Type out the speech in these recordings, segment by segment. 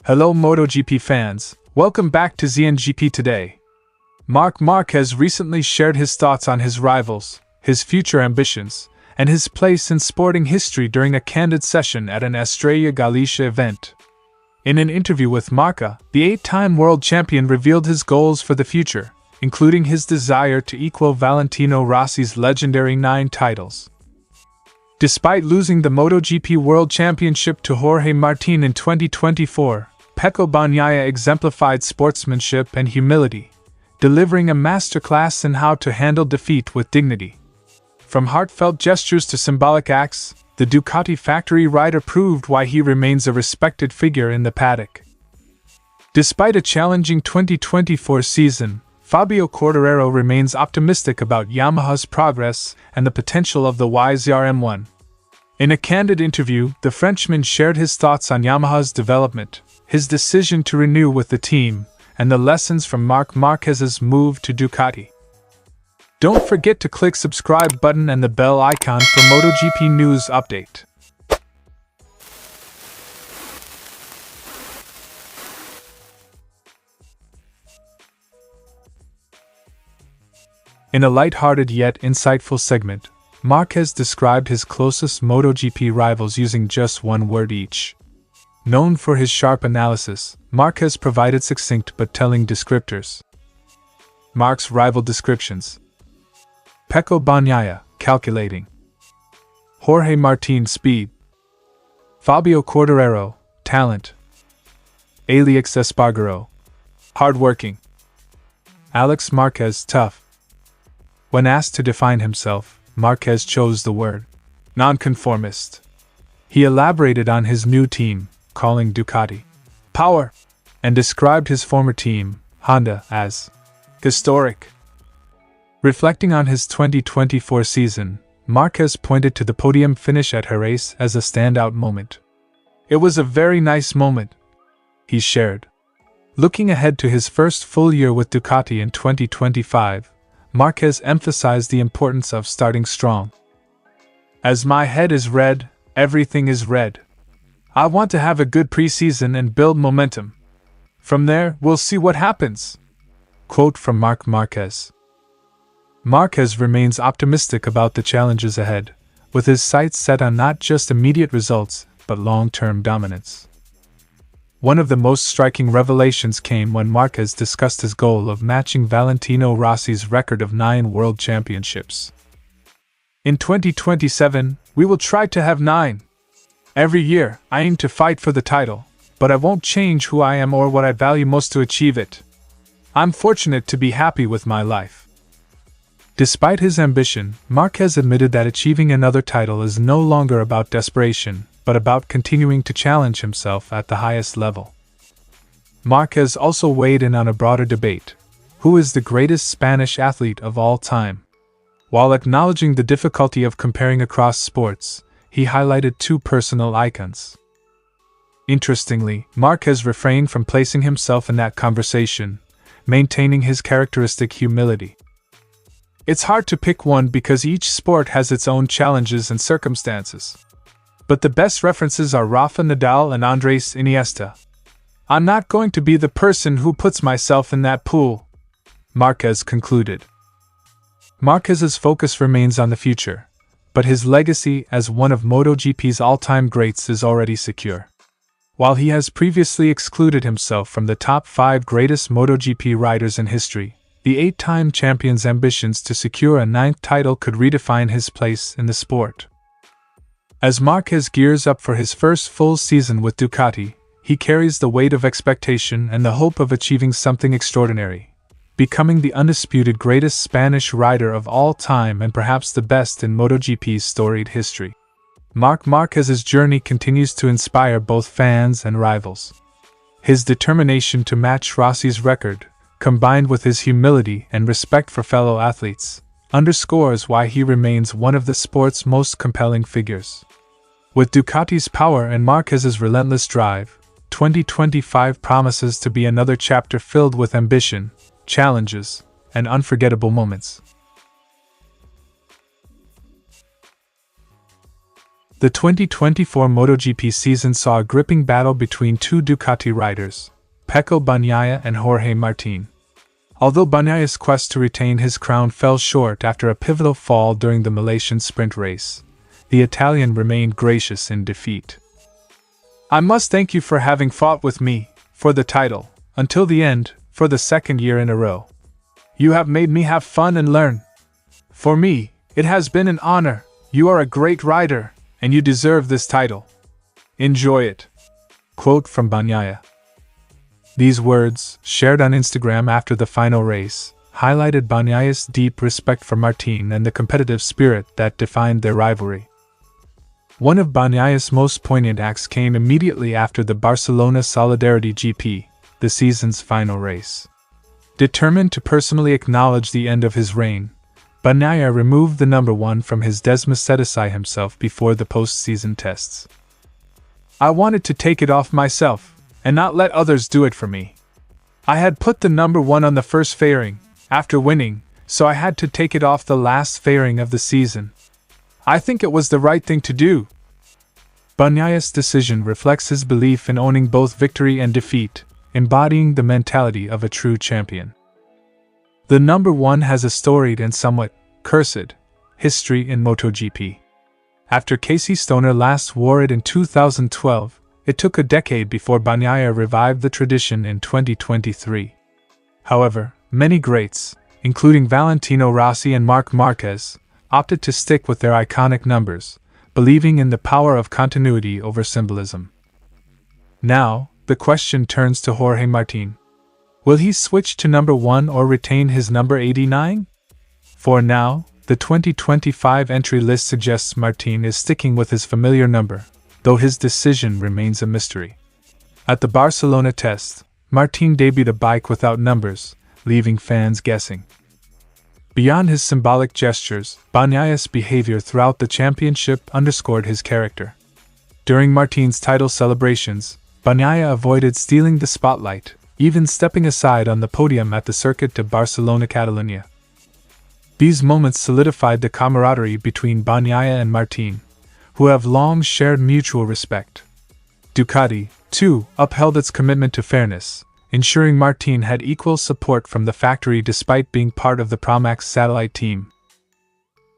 Hello MotoGP fans, welcome back to ZNGP Today. Marc Márquez recently shared his thoughts on his rivals, his future ambitions, and his place in sporting history during a candid session at an Estrella Galicia event. In an interview with Marca, the 8-time world champion revealed his goals for the future, including his desire to equal Valentino Rossi's legendary 9 titles. Despite losing the MotoGP World Championship to Jorge Martín in 2024, Pecco Bagnaia exemplified sportsmanship and humility, delivering a masterclass in how to handle defeat with dignity. From heartfelt gestures to symbolic acts, the Ducati factory rider proved why he remains a respected figure in the paddock. Despite a challenging 2024 season, Fabio Quartararo remains optimistic about Yamaha's progress and the potential of the YZR-M1. In a candid interview, the Frenchman shared his thoughts on Yamaha's development, his decision to renew with the team, and the lessons from Marc Márquez's move to Ducati. Don't forget to click subscribe button and the bell icon for MotoGP news update. In a light-hearted yet insightful segment, Marquez described his closest MotoGP rivals using just one word each. Known for his sharp analysis, Marquez provided succinct but telling descriptors. Marc's rival descriptions: Pecco Bagnaia, calculating; Jorge Martín, speed; Fabio Quartararo, talent; Alex Espargaro, hardworking; Alex Marquez, tough. When asked to define himself, Marquez chose the word nonconformist. He elaborated on his new team, calling Ducati power, and described his former team, Honda, as historic. Reflecting on his 2024 season, Marquez pointed to the podium finish at Jerez as a standout moment. "It was a very nice moment," he shared. Looking ahead to his first full year with Ducati in 2025, Marquez emphasized the importance of starting strong. "As my head is red, everything is red. I want to have a good preseason and build momentum. From there, we'll see what happens." Quote from Marc Márquez. Marquez remains optimistic about the challenges ahead, with his sights set on not just immediate results, but long-term dominance. One of the most striking revelations came when Marquez discussed his goal of matching Valentino Rossi's record of 9 world championships. "In 2027, we will try to have 9. Every year, I aim to fight for the title, but I won't change who I am or what I value most to achieve it. I'm fortunate to be happy with my life." Despite his ambition, Marquez admitted that achieving another title is no longer about desperation, but about continuing to challenge himself at the highest level. Marquez also weighed in on a broader debate: who is the greatest Spanish athlete of all time? While acknowledging the difficulty of comparing across sports, he highlighted 2 personal icons. Interestingly, Marquez refrained from placing himself in that conversation, maintaining his characteristic humility. "It's hard to pick one because each sport has its own challenges and circumstances. But the best references are Rafa Nadal and Andrés Iniesta. I'm not going to be the person who puts myself in that pool," Marquez concluded. Marquez's focus remains on the future, but his legacy as one of MotoGP's all-time greats is already secure. While he has previously excluded himself from the top 5 greatest MotoGP riders in history, the 8-time champion's ambitions to secure a 9th title could redefine his place in the sport. As Marquez gears up for his first full season with Ducati, he carries the weight of expectation and the hope of achieving something extraordinary, becoming the undisputed greatest Spanish rider of all time and perhaps the best in MotoGP's storied history. Marc Márquez's journey continues to inspire both fans and rivals. His determination to match Rossi's record, combined with his humility and respect for fellow athletes, underscores why he remains one of the sport's most compelling figures. With Ducati's power and Marquez's relentless drive, 2025 promises to be another chapter filled with ambition, challenges, and unforgettable moments. The 2024 MotoGP season saw a gripping battle between two Ducati riders, Pecco Bagnaia and Jorge Martín. Although Bagnaia's quest to retain his crown fell short after a pivotal fall during the Malaysian sprint race, the Italian remained gracious in defeat. "I must thank you for having fought with me, for the title, until the end, for the second year in a row. You have made me have fun and learn. For me, it has been an honor. You are a great rider, and you deserve this title. Enjoy it." Quote from Bagnaia. These words, shared on Instagram after the final race, highlighted Bagnaia's deep respect for Martín and the competitive spirit that defined their rivalry. One of Bagnaia's most poignant acts came immediately after the Barcelona Solidarity GP, the season's final race. Determined to personally acknowledge the end of his reign, Bagnaia removed the number 1 from his Desmosedici himself before the post-season tests. "I wanted to take it off myself, and not let others do it for me. I had put the number 1 on the first fairing, after winning, so I had to take it off the last fairing of the season. I think it was the right thing to do." Bagnaia's decision reflects his belief in owning both victory and defeat, embodying the mentality of a true champion. The number 1 has a storied and somewhat cursed history in MotoGP. After Casey Stoner last wore it in 2012, it took a decade before Bagnaia revived the tradition in 2023. However, many greats, including Valentino Rossi and Marc Márquez, opted to stick with their iconic numbers, believing in the power of continuity over symbolism. Now, the question turns to Jorge Martín. Will he switch to number 1 or retain his number 89? For now, the 2025 entry list suggests Martín is sticking with his familiar number, though his decision remains a mystery. At the Barcelona test, Martín debuted a bike without numbers, leaving fans guessing. Beyond his symbolic gestures, Bagnaia's behavior throughout the championship underscored his character. During Martín's title celebrations, Bagnaia avoided stealing the spotlight, even stepping aside on the podium at the Circuit de Barcelona-Catalunya. These moments solidified the camaraderie between Bagnaia and Martín, who have long shared mutual respect. Ducati, too, upheld its commitment to fairness, ensuring Martín had equal support from the factory despite being part of the Pramac satellite team.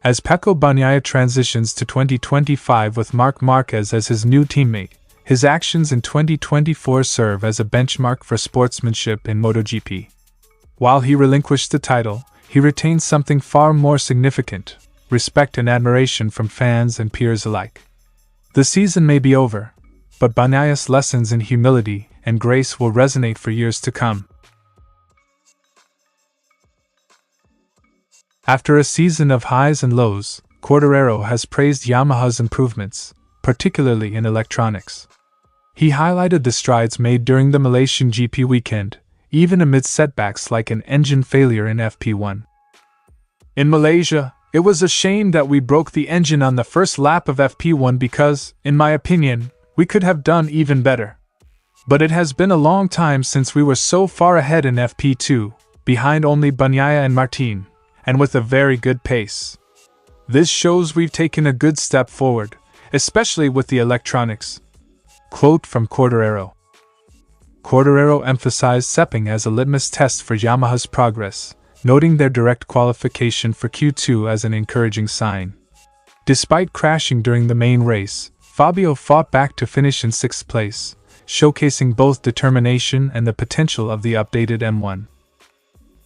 As Pecco Bagnaia transitions to 2025 with Marc Márquez as his new teammate, his actions in 2024 serve as a benchmark for sportsmanship in MotoGP. While he relinquished the title, he retained something far more significant: respect and admiration from fans and peers alike. The season may be over, but Bagnaia's lessons in humility and grace will resonate for years to come. After a season of highs and lows, Quartararo has praised Yamaha's improvements, particularly in electronics. He highlighted the strides made during the Malaysian GP weekend, even amid setbacks like an engine failure in FP1. "In Malaysia, it was a shame that we broke the engine on the first lap of FP1 because, in my opinion, we could have done even better. But it has been a long time since we were so far ahead in FP2, behind only Bagnaia and Martín, and with a very good pace. This shows we've taken a good step forward, especially with the electronics." Quote from Quartararo. Quartararo emphasized Sepang as a litmus test for Yamaha's progress, noting their direct qualification for Q2 as an encouraging sign. Despite crashing during the main race, Fabio fought back to finish in 6th place, showcasing both determination and the potential of the updated M1.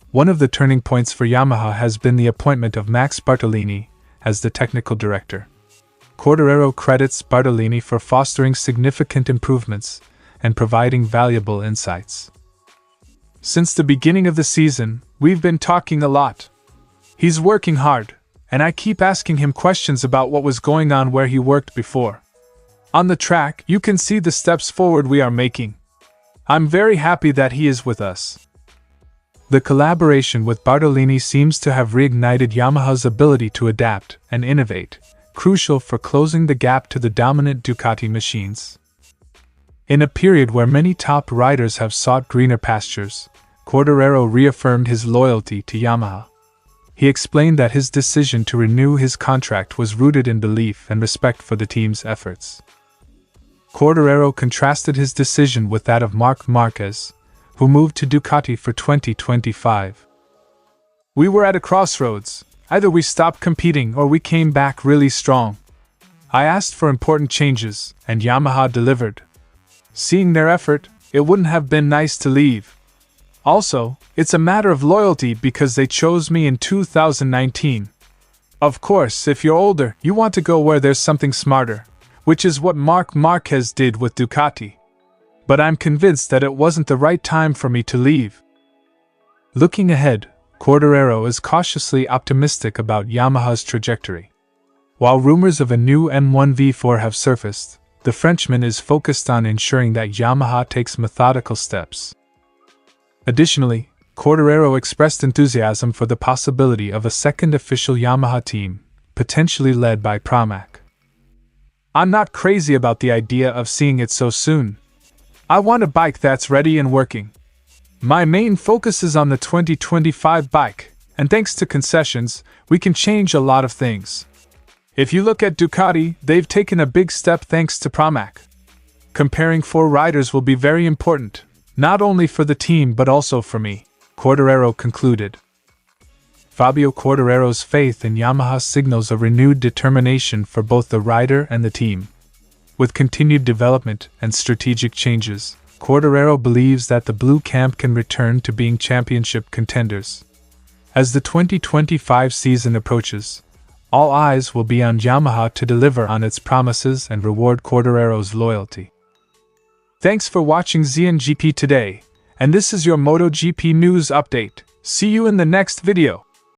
One of the turning points for Yamaha has been the appointment of Max Bartolini as the technical director. Quartararo credits Bartolini for fostering significant improvements and providing valuable insights. "Since the beginning of the season, we've been talking a lot. He's working hard, and I keep asking him questions about what was going on where he worked before. On the track, you can see the steps forward we are making. I'm very happy that he is with us." The collaboration with Bartolini seems to have reignited Yamaha's ability to adapt and innovate, crucial for closing the gap to the dominant Ducati machines. In a period where many top riders have sought greener pastures, Quartararo reaffirmed his loyalty to Yamaha. He explained that his decision to renew his contract was rooted in belief and respect for the team's efforts. Quartararo contrasted his decision with that of Marc Márquez, who moved to Ducati for 2025. "We were at a crossroads. Either we stopped competing or we came back really strong. I asked for important changes, and Yamaha delivered. Seeing their effort, it wouldn't have been nice to leave. Also, it's a matter of loyalty because they chose me in 2019. Of course, if you're older, you want to go where there's something smarter, which is what Marc Márquez did with Ducati. But I'm convinced that it wasn't the right time for me to leave." Looking ahead, Quartararo is cautiously optimistic about Yamaha's trajectory. While rumors of a new M1 V4 have surfaced, the Frenchman is focused on ensuring that Yamaha takes methodical steps. Additionally, Quartararo expressed enthusiasm for the possibility of a second official Yamaha team, potentially led by Pramac. "I'm not crazy about the idea of seeing it so soon. I want a bike that's ready and working. My main focus is on the 2025 bike, and thanks to concessions, we can change a lot of things. If you look at Ducati, they've taken a big step thanks to Pramac. Comparing 4 riders will be very important, not only for the team but also for me," Quartararo concluded. Fabio Quartararo's faith in Yamaha signals a renewed determination for both the rider and the team. With continued development and strategic changes, Quartararo believes that the Blue Camp can return to being championship contenders. As the 2025 season approaches, all eyes will be on Yamaha to deliver on its promises and reward Quartararo's loyalty. Thanks for watching ZNGP Today, and this is your MotoGP news update. See you in the next video.